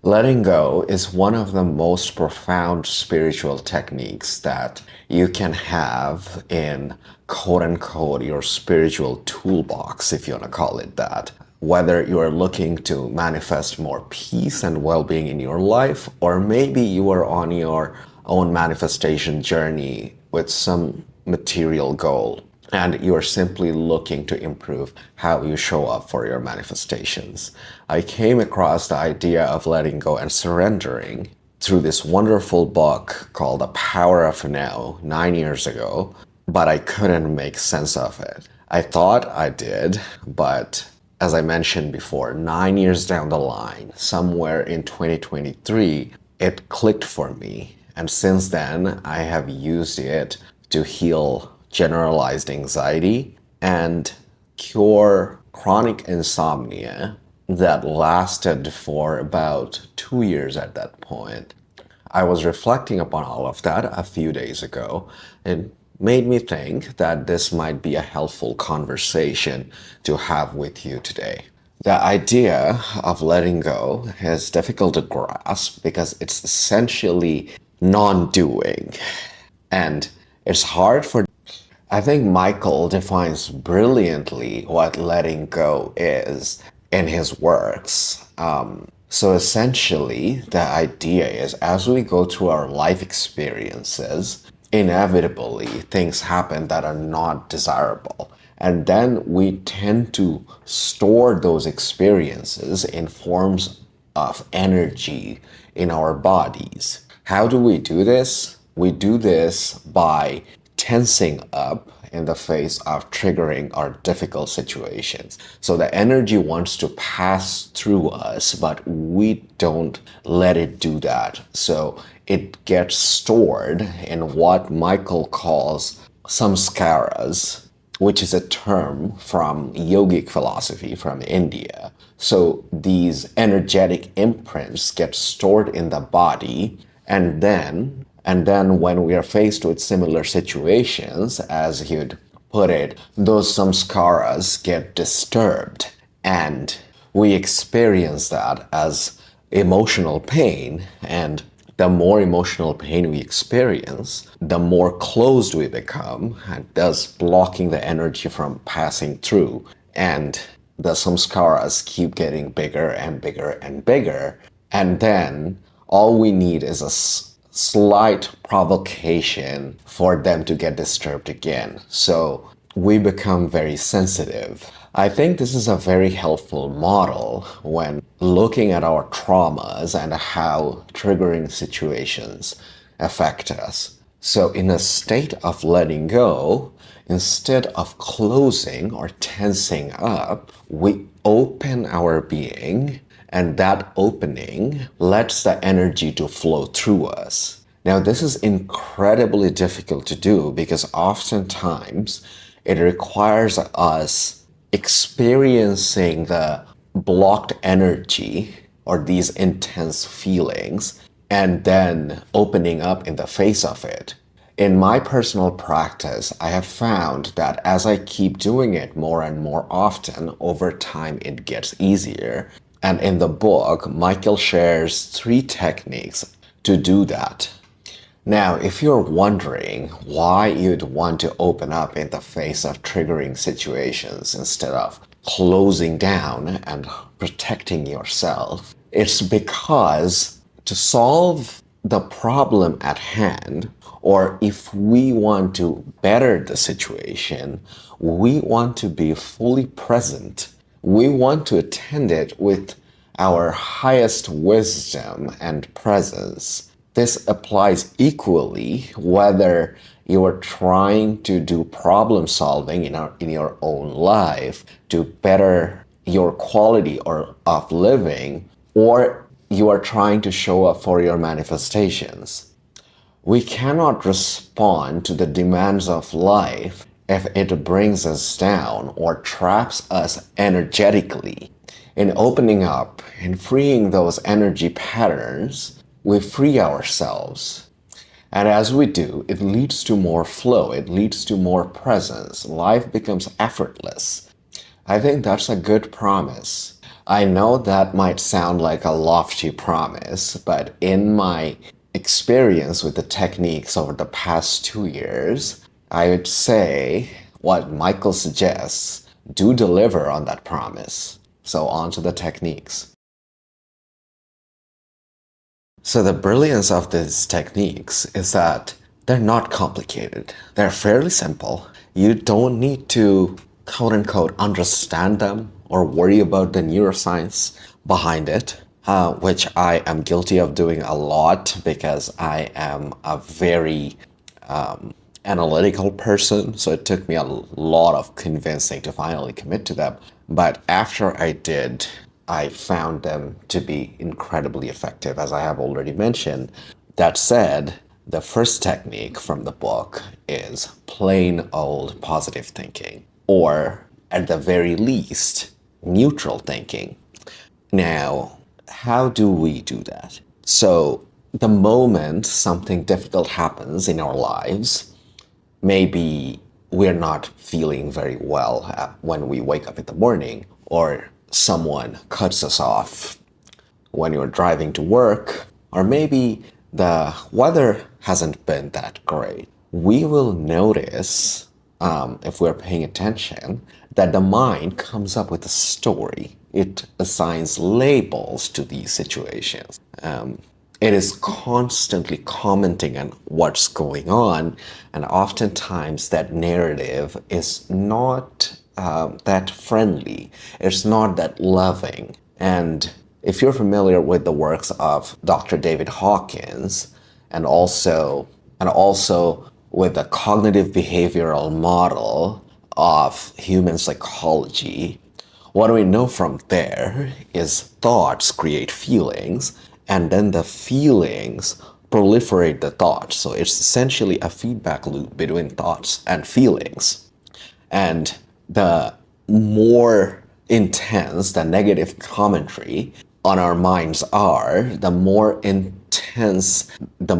Letting go is one of the most profound spiritual techniques that you can have in quote unquote your spiritual toolbox, if you want to call it that. Whether you are looking to manifest more peace and well being in your life, or maybe you are on your own manifestation journey with some material goal and you're simply looking to improve how you show up for your manifestations. I came across the idea of letting go and surrendering through this wonderful book called The Power of Now 9 years ago, but I couldn't make sense of it. I thought I did, but as I mentioned before, 9 years down the line, somewhere in 2023, it clicked for me. And since then, I have used it to heal generalized anxiety and cure chronic insomnia that lasted for about 2 years at that point. I was reflecting upon all of that a few days ago and made me think that this might be a helpful conversation to have with you today. The idea of letting go is difficult to grasp because it's essentially non doing. And it's hard for I think Michael defines brilliantly what letting go is in his works. So essentially, the idea is as we go through our life experiences, inevitably things happen that are not desirable. And then we tend to store those experiences in forms of energy in our bodies. How do we do this? We do this by tensing up in the face of triggering our difficult situations. So the energy wants to pass through us, but we don't let it do that. So it gets stored in what Michael calls samskaras, which is a term from yogic philosophy from India. So these energetic imprints get stored in the body and then when we are faced with similar situations, as you'd put it, those samskaras get disturbed and we experience that as emotional pain. And the more emotional pain we experience, the more closed we become, and thus blocking the energy from passing through. And the samskaras keep getting bigger and bigger and bigger. And then all we need is a slight provocation for them to get disturbed again. So we become very sensitive. I think this is a very helpful model when looking at our traumas and how triggering situations affect us. So, in a state of letting go, instead of closing or tensing up, we open our being, and that opening lets the energy to flow through us. Now, this is incredibly difficult to do because oftentimes it requires us experiencing the blocked energy or these intense feelings and then opening up in the face of it. In my personal practice, I have found that as I keep doing it more and more often, over time it gets easier. And in the book, Michael shares 3 techniques to do that. Now, if you're wondering why you'd want to open up in the face of triggering situations instead of closing down and protecting yourself, it's because to solve the problem at hand, or if we want to better the situation, we want to be fully present. We want to attend it with our highest wisdom and presence. This applies equally whether you are trying to do problem solving in your own life to better your quality of living, or you are trying to show up for your manifestations. We cannot respond to the demands of life if it brings us down or traps us energetically. In opening up and freeing those energy patterns, we free ourselves. And as we do, it leads to more flow, it leads to more presence. Life becomes effortless. I think that's a good promise. I know that might sound like a lofty promise, but in my experience with the techniques over the past 2 years, I would say what Michael suggests do deliver on that promise. So, on to the techniques. So, the brilliance of these techniques is that they're not complicated, they're fairly simple. You don't need to quote unquote understand them or worry about the neuroscience behind it, which I am guilty of doing a lot because I am a very analytical person. So it took me a lot of convincing to finally commit to them. But after I did, I found them to be incredibly effective, as I have already mentioned. That said, the first technique from the book is plain old positive thinking, or at the very least, neutral thinking. Now, how do we do that? So, the moment something difficult happens in our lives, maybe we're not feeling very well when we wake up in the morning, or someone cuts us off when you're driving to work, or maybe the weather hasn't been that great. We will notice, if we're paying attention, that the mind comes up with a story. It assigns labels to these situations. It is constantly commenting on what's going on, and oftentimes that narrative is not that friendly, it's not that loving. And if you're familiar with the works of Dr. David Hawkins, and also with the cognitive behavioral model of human psychology, what we know from there is thoughts create feelings, and then the feelings proliferate the thoughts. So it's essentially a feedback loop between thoughts and feelings. And the more intense the negative commentary on our minds are, the more intense the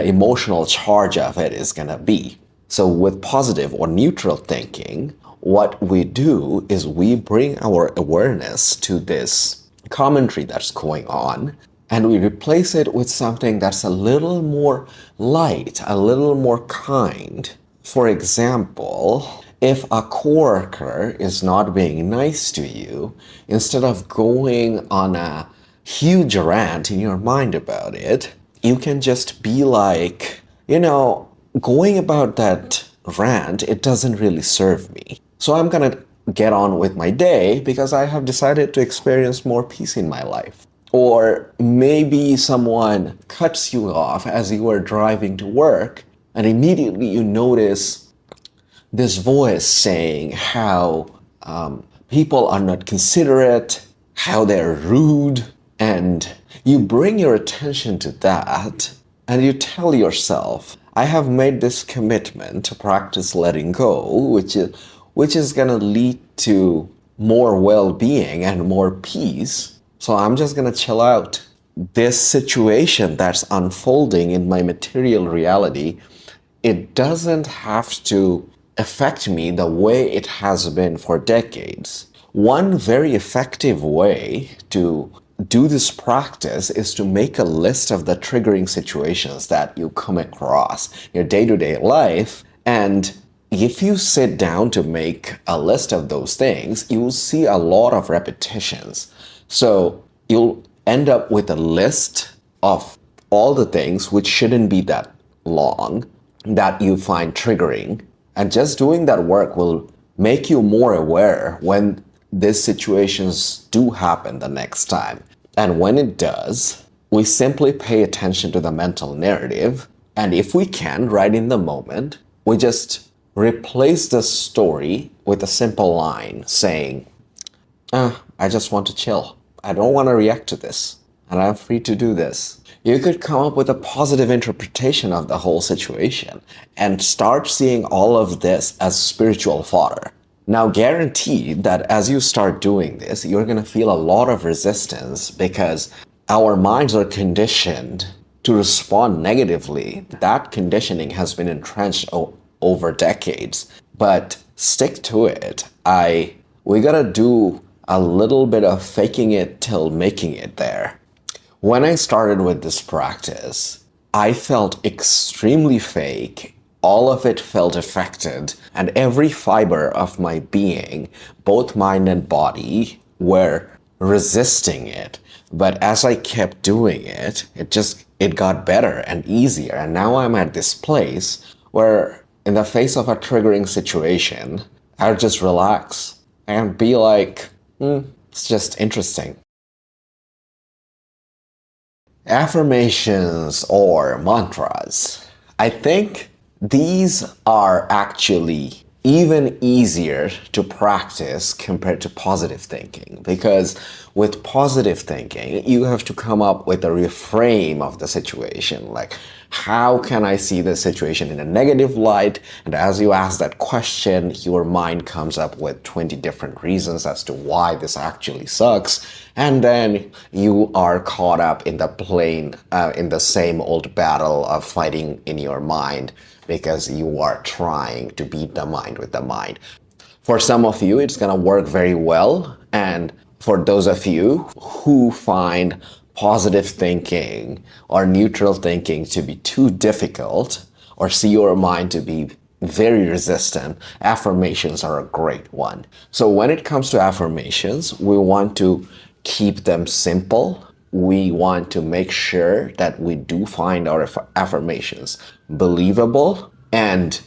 emotional charge of it is going to be. So, with positive or neutral thinking, what we do is we bring our awareness to this commentary that's going on, and we replace it with something that's a little more light, a little more kind. For example, if a coworker is not being nice to you, instead of going on a huge rant in your mind about it, you can just be like, going about that rant, it doesn't really serve me. So I'm gonna get on with my day because I have decided to experience more peace in my life. Or maybe someone cuts you off as you are driving to work, and immediately you notice this voice saying how people are not considerate, how they're rude, and you bring your attention to that and you tell yourself, I have made this commitment to practice letting go, which is going to lead to more well-being and more peace. So I'm just going to chill out. This situation that's unfolding in my material reality, it doesn't have to affect me the way it has been for decades. One very effective way to do this practice is to make a list of the triggering situations that you come across in your day-to-day life. And if you sit down to make a list of those things, you'll see a lot of repetitions. So you'll end up with a list of all the things, which shouldn't be that long, that you find triggering. And just doing that work will make you more aware when these situations do happen the next time. And when it does, we simply pay attention to the mental narrative. And if we can, right in the moment, we just replace the story with a simple line saying, I just want to chill. I don't want to react to this, and I'm free to do this. You could come up with a positive interpretation of the whole situation and start seeing all of this as spiritual fodder. Now, guaranteed that as you start doing this, you're going to feel a lot of resistance because our minds are conditioned to respond negatively. That conditioning has been entrenched over decades, but stick to it. I We gotta do a little bit of faking it till making it there. When I started with this practice, I felt extremely fake. All of it felt affected, and every fiber of my being, both mind and body, were resisting it. But as I kept doing it, it got better and easier. And now I'm at this place where in the face of a triggering situation, I'll just relax and be like, it's just interesting. Affirmations or mantras. I think these are actually even easier to practice compared to positive thinking, because with positive thinking, you have to come up with a reframe of the situation. Like, how can I see the situation in a negative light? And as you ask that question, your mind comes up with 20 different reasons as to why this actually sucks. And then you are caught up in in the same old battle of fighting in your mind, because you are trying to beat the mind with the mind. For some of you, it's going to work very well. And for those of you who find positive thinking or neutral thinking to be too difficult, or see your mind to be very resistant, affirmations are a great one. So when it comes to affirmations, we want to keep them simple. We want to make sure that we do find our affirmations believable. And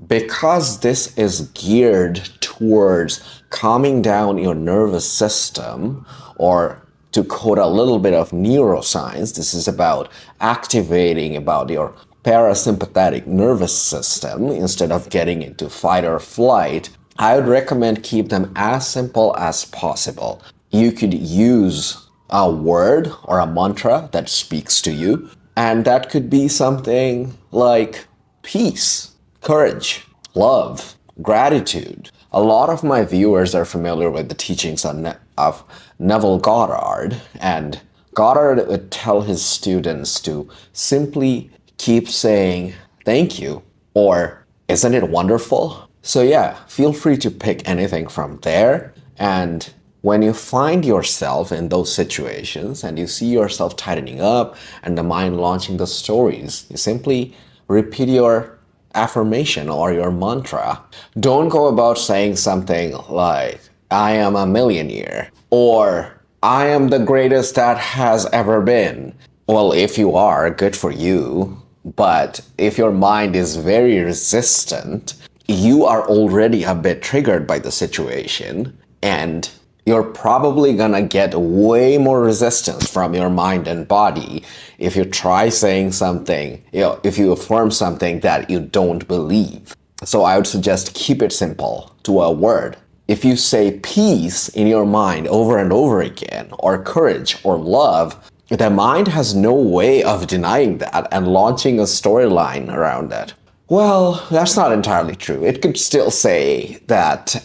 because this is geared towards calming down your nervous system, or to quote a little bit of neuroscience, this is about activating about your parasympathetic nervous system instead of getting into fight or flight. I would recommend keep them as simple as possible. You could use a word or a mantra that speaks to you, and that could be something like peace, courage, love, gratitude. A lot of my viewers are familiar with the teachings of Neville Goddard, and Goddard would tell his students to simply keep saying thank you or isn't it wonderful? So yeah, feel free to pick anything from there. And when you find yourself in those situations and you see yourself tightening up and the mind launching the stories, you simply repeat your affirmation or your mantra. Don't go about saying something like, I am a millionaire, or I am the greatest that has ever been. Well, if you are, good for you. But if your mind is very resistant, you are already a bit triggered by the situation, and you're probably gonna get way more resistance from your mind and body if you try saying something, if you affirm something that you don't believe. So I would suggest keep it simple to a word. If you say peace in your mind over and over again, or courage or love, the mind has no way of denying that and launching a storyline around it. Well, that's not entirely true. It could still say that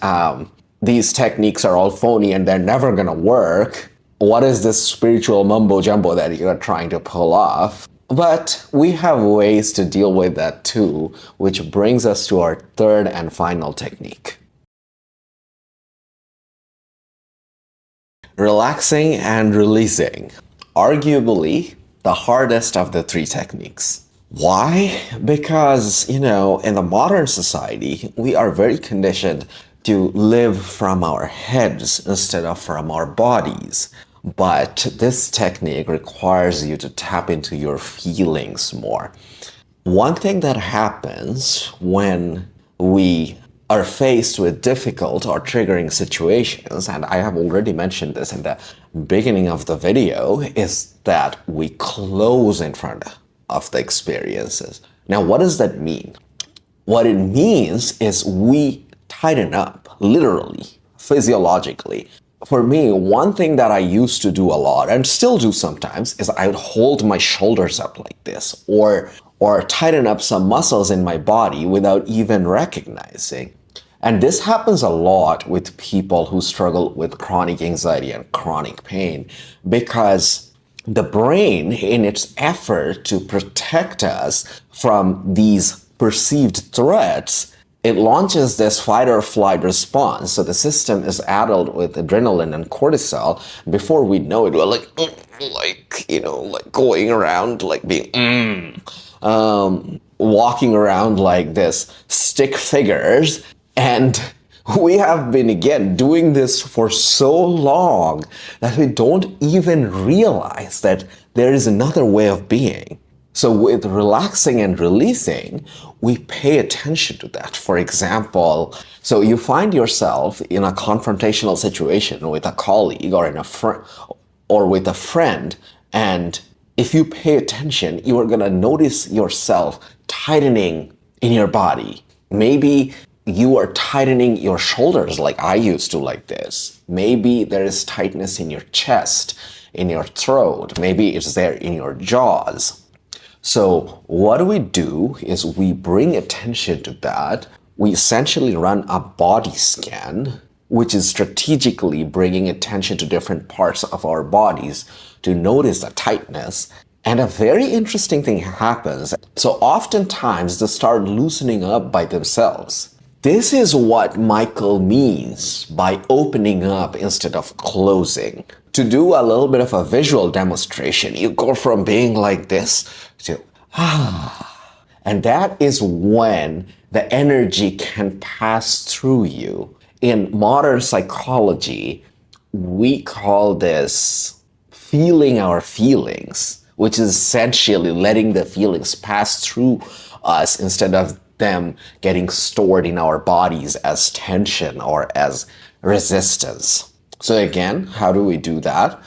these techniques are all phony and they're never gonna work. What is this spiritual mumbo jumbo that you're trying to pull off? But we have ways to deal with that too, which brings us to our third and final technique. Relaxing and releasing. Arguably the hardest of the three techniques. Why? Because, in the modern society, we are very conditioned to live from our heads instead of from our bodies. But this technique requires you to tap into your feelings more. One thing that happens when we are faced with difficult or triggering situations, and I have already mentioned this in the beginning of the video, is that we close in front of the experiences. Now, what does that mean? What it means is we tighten up, literally, physiologically. For me, one thing that I used to do a lot, and still do sometimes, is I would hold my shoulders up like this, or tighten up some muscles in my body without even recognizing. And this happens a lot with people who struggle with chronic anxiety and chronic pain, because the brain, in its effort to protect us from these perceived threats, it launches this fight or flight response. So the system is addled with adrenaline and cortisol. Before we know it, we're like going around, like being, walking around like this stick figures. And we have been, again, doing this for so long that we don't even realize that there is another way of being. So with relaxing and releasing, we pay attention to that. For example, so you find yourself in a confrontational situation with a colleague or with a friend, and if you pay attention, you are going to notice yourself tightening in your body. Maybe you are tightening your shoulders like I used to, like this. Maybe there is tightness in your chest, in your throat. Maybe it's there in your jaws. So what we do is we bring attention to that. We essentially run a body scan, which is strategically bringing attention to different parts of our bodies to notice the tightness. And a very interesting thing happens. So oftentimes they start loosening up by themselves. This is what Michael means by opening up instead of closing. To do a little bit of a visual demonstration, you go from being like this to and that is when the energy can pass through you. In modern psychology, we call this feeling our feelings, which is essentially letting the feelings pass through us instead of them getting stored in our bodies as tension or as resistance. So again, how do we do that?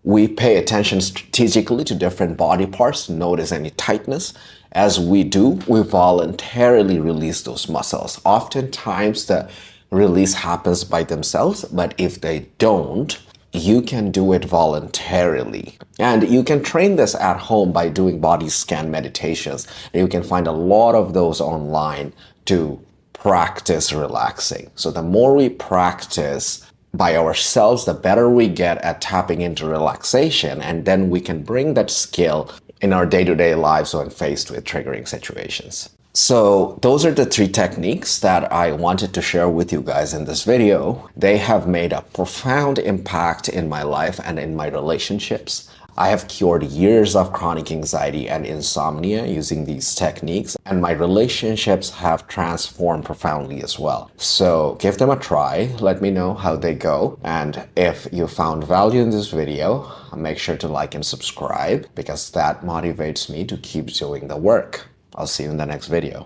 We pay attention strategically to different body parts to notice any tightness. As we do, we voluntarily release those muscles. Oftentimes the release happens by themselves, but if they don't, you can do it voluntarily. And you can train this at home by doing body scan meditations. You can find a lot of those online to practice relaxing. So the more we practice by ourselves, the better we get at tapping into relaxation, and then we can bring that skill in our day-to-day lives when faced with triggering situations. So those are the 3 techniques that I wanted to share with you guys in this video. They have made a profound impact in my life and in my relationships. I have cured years of chronic anxiety and insomnia using these techniques, and my relationships have transformed profoundly as well. So give them a try, let me know how they go, and if you found value in this video, make sure to like and subscribe because that motivates me to keep doing the work. I'll see you in the next video.